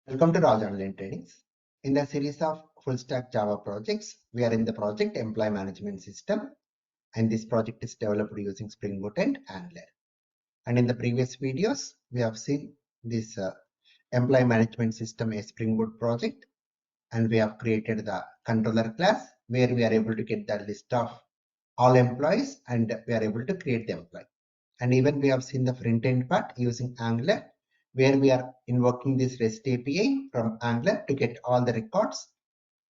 Welcome to Raj Online Trainings. In the series of full stack Java projects, we are in the project Employee Management System, and this project is developed using Spring Boot and Angular. And in the previous videos, we have seen this Employee Management System, a Spring Boot project, and we have created the controller class where we are able to get the list of all employees and we are able to create the employee. And even we have seen the front end part using Angular, where we are invoking this REST API from Angular to get all the records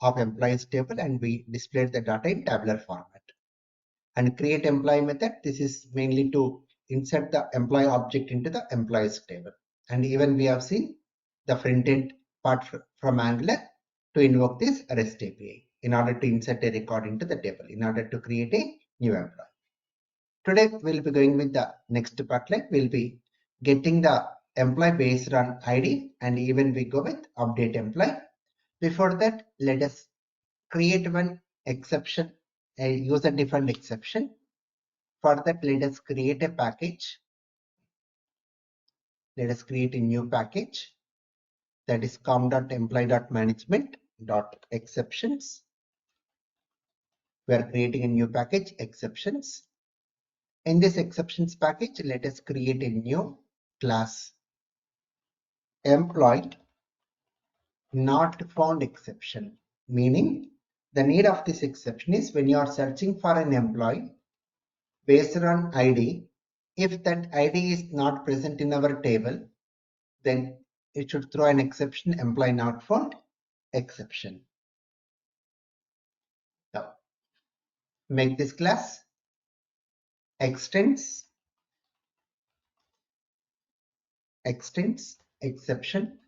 of employees table, and we displayed the data in tabular format. And create employee method, this is mainly to insert the employee object into the employees table. And even we have seen the front end part from Angular to invoke this REST API in order to insert a record into the table in order to create a new employee. Today we'll be going with the next part, like we'll be getting the employee based on ID, and even we go with update employee. Before that, let us create one exception, a user defined exception. For that, let us create a package. Let us create a new package, that is com.employee.management.exceptions. We are creating a new package, exceptions. In this exceptions package, let us create a new class, employee not found exception. Meaning, the need of this exception is when you are searching for an employee based on ID, if that ID is not present in our table, then it should throw an exception, employee not found exception. Now, make this class extends exception.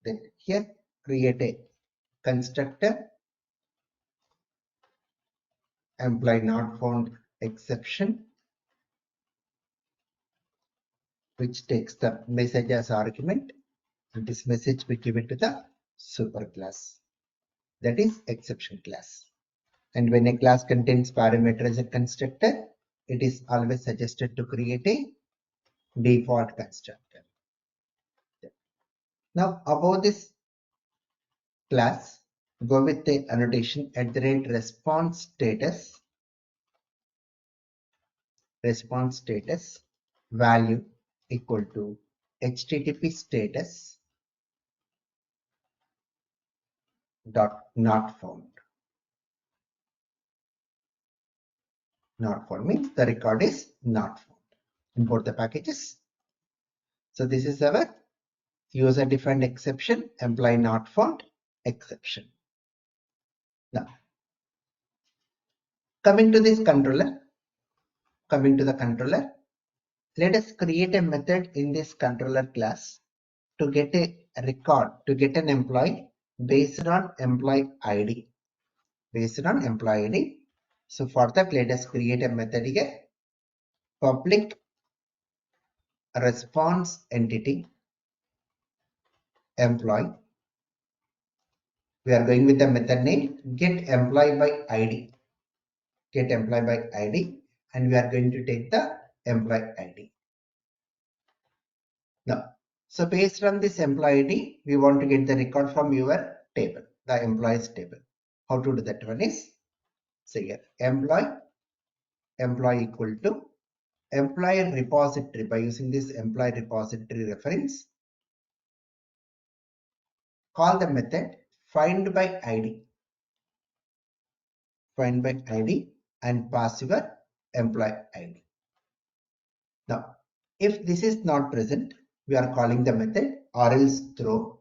Then here create a constructor employee not found exception, which takes the message as argument, and this message we give it to the super class, that is exception class. And when a class contains parameter as a constructor, it is always suggested to create a default constructor. Now above this class, go with the annotation @response status value equal to http status dot not found. Not found means the record is not found. Import the packages. So this is our user defined exception, employee not found exception. Now, coming to the controller, let us create a method in this controller class to get a record, to get an employee based on employee ID. So for that, let us create a method here, public response entity employee. We are going with the method name get employee by ID. And we are going to take the employee ID. Now, so based on this employee ID, we want to get the record from your table, the employees table. How to do that one is, say here, employee equal to employee repository. By using this employee repository reference, call the method find by ID and pass your employee ID. Now, if this is not present, we are calling the method or else throw.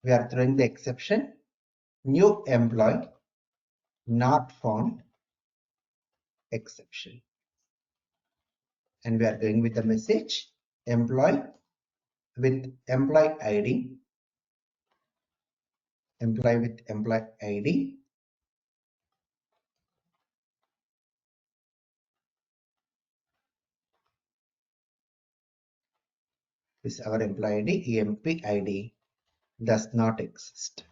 We are throwing the exception new employee not found exception, and we are going with the message employee with employee ID, This is our employee ID, EMP ID does not exist.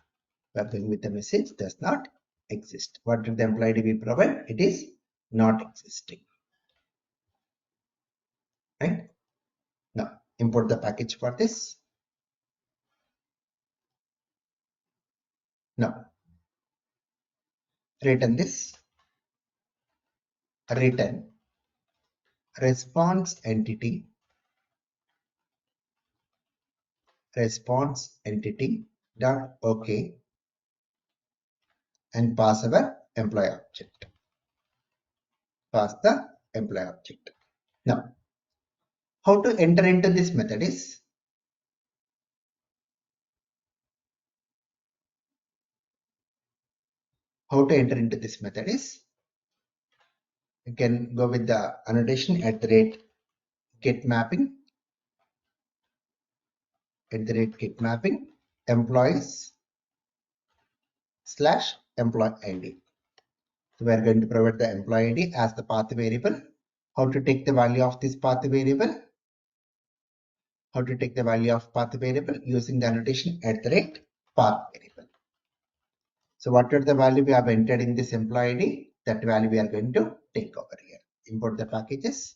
We are going with the message does not exist. What did the employee ID we provide? It is not existing. Right? Now import the package for this. Now return this. Return response entity dot OK and pass our employee object. Pass the employee object. Now, how to enter into this method is you can go with the annotation at the rate get mapping employees / employee ID. So we are going to provide the employee ID as the path variable. How to take the value of this path variable? Using the annotation at the rate path variable. So whatever the value we have entered in this employee ID, that value we are going to take over here. Import the packages.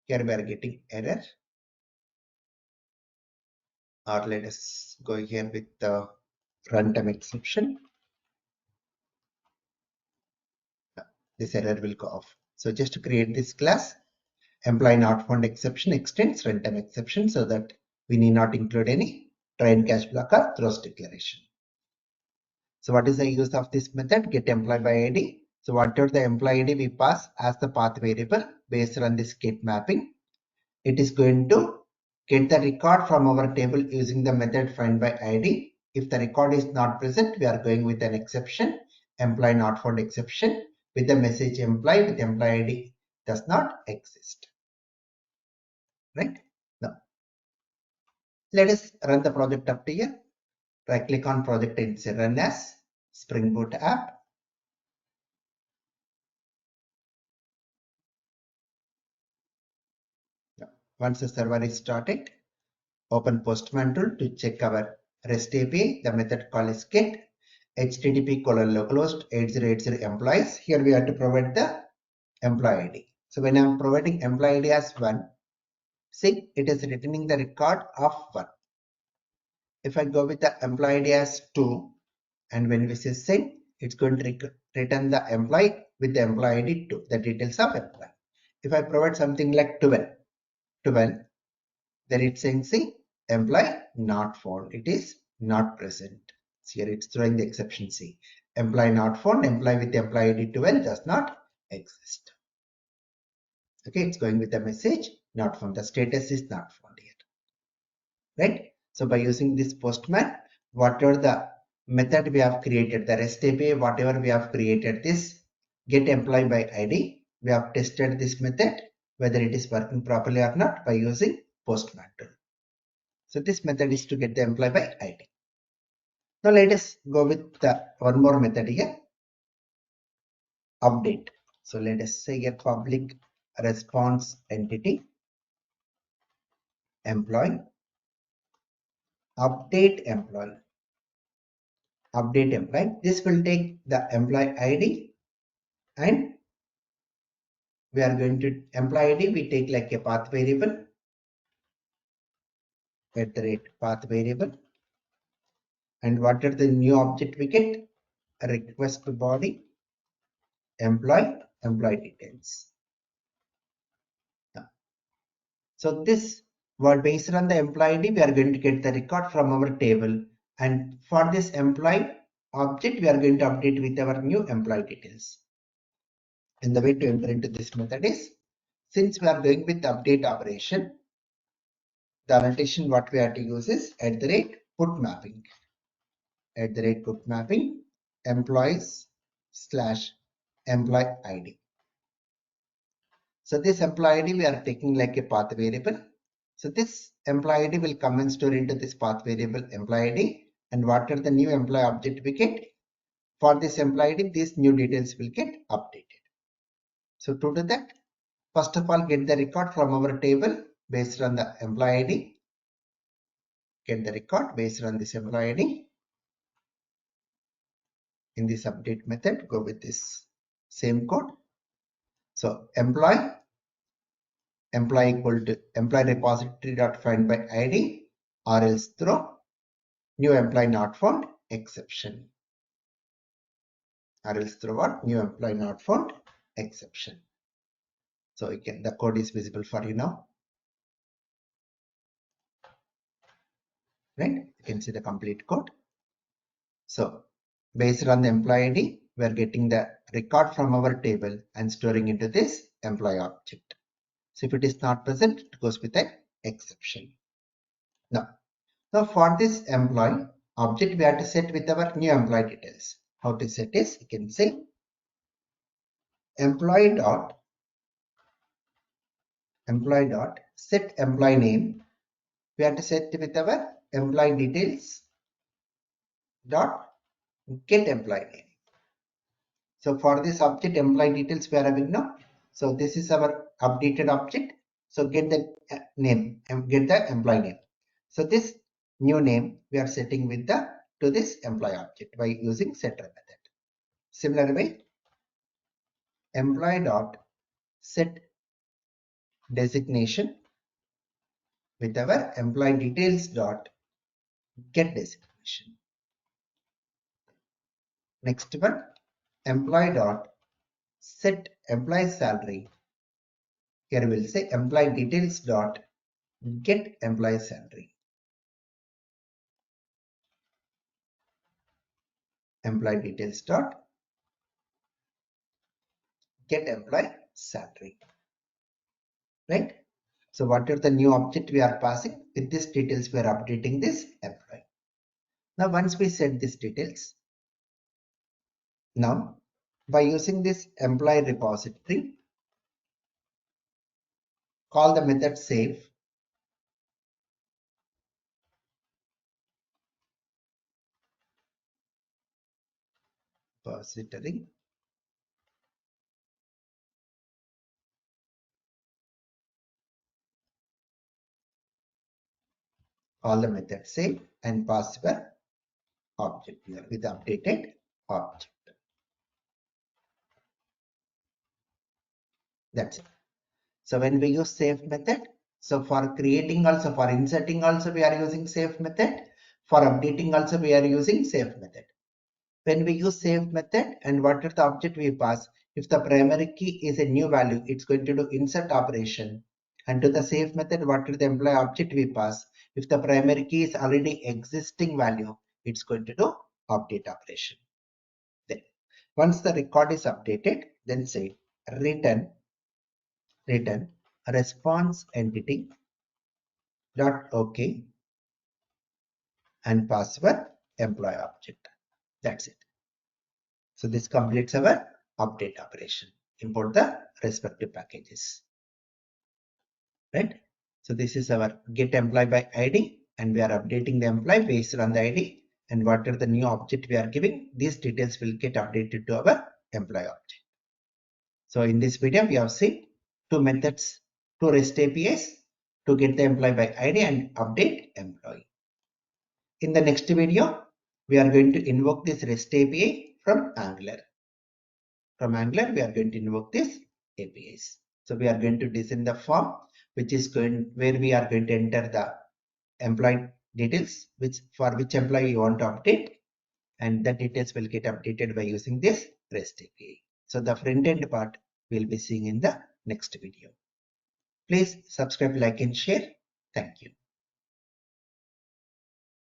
Here we are getting error. Or let us go here with the runtime exception. This error will go off. So just to create this class, employee not found exception extends runtime exception so that we need not include any try and catch block or throws declaration. So what is the use of this method? Get employee by ID. So whatever the employee ID we pass as the path variable based on this get mapping, it is going to get the record from our table using the method find by ID. If the record is not present, we are going with an exception, employee not found exception with the message employee with employee ID does not exist. Right? Now, let us run the project up to here. Right click on project and say run as Spring Boot app. Once the server is started, open Postman tool to check our REST API. The method call is get http://localhost 8080 employees. Here we have to provide the employee ID. So when I am providing employee ID as 1, see it is returning the record of 1. If I go with the employee ID as 2, and when we say send, it's going to return the employee with the employee ID 2, the details of employee. If I provide something like 12, then it's saying see employee not found, it is not present. Here it's throwing the exception C. Employee not found, employee with employee ID 12 does not exist. Okay, it's going with the message not found. The status is not found here. Right? So by using this Postman, whatever the method we have created, the REST API, whatever we have created, this get employee by ID, we have tested this method whether it is working properly or not by using Postman tool. So this method is to get the employee by ID. Now let us go with the one more method here, update. So let us say a public response entity employee update employee. This will take the employee ID and we are going to employee ID we take like a path variable at the rate path variable, and what are the new object we get? A request body employee details. So this what based on the employee ID we are going to get the record from our table, and for this employee object we are going to update with our new employee details. And the way to enter into this method is, since we are going with the update operation, the annotation what we have to use is at the rate put mapping employees / employee ID. So this employee ID we are taking like a path variable. So this employee ID will come and store into this path variable employee ID, and what are the new employee object we get? For this employee ID, these new details will get updated. So to do that, first of all, get the record from our table based on the employee ID. Get the record based on this employee ID. in this update method, go with this same code. So employee equal to employee repository dot find by ID, or else throw new employee not found exception, or else throw what new employee not found exception. So the code is visible for you now, right? You can see the complete code. So based on the employee ID, we are getting the record from our table and storing into this employee object. So if it is not present, it goes with an exception. Now for this employee object, we have to set with our new employee details. How to set is, you can say employee dot set employee name. We have to set with our employee details dot get employee name. So for this object employee details we are having now. So this is our updated object. So get the name and get the employee name. So this new name we are setting with the to this employee object by using setter method. Similar way, employee dot set designation with our employee details dot get designation. Next one, employee dot set employee salary. Here we'll say employee details dot get employee salary. Employee details dot get employee salary. Right? So what are the new object we are passing? With this details we are updating this employee. Now once we set these details, now by using this employee repository, call the method save repository call the method save and pass your object here with the updated object. That's it. So when we use save method, so for creating also, for inserting also we are using save method. For updating also we are using save method. When we use save method and what is the object we pass, if the primary key is a new value, it's going to do insert operation. And to the save method, what is the employee object we pass, if the primary key is already existing value, it's going to do update operation. Then once the record is updated, then say return response entity dot OK and password employee object. That's it. So this completes our update operation. Import the respective packages. Right? So this is our get employee by ID, and we are updating the employee based on the ID, and what are the new object we are giving, these details will get updated to our employee object. So in this video we have seen two methods, two REST APIs to get the employee by ID and update employee. In the next video we are going to invoke this REST API from Angular. From Angular we are going to invoke this APIs. So we are going to design the form which is where we are going to enter the employee details for which employee you want to update, and the details will get updated by using this REST API. So the front end part we'll be seeing in the next video. Please subscribe, like and share. Thank you.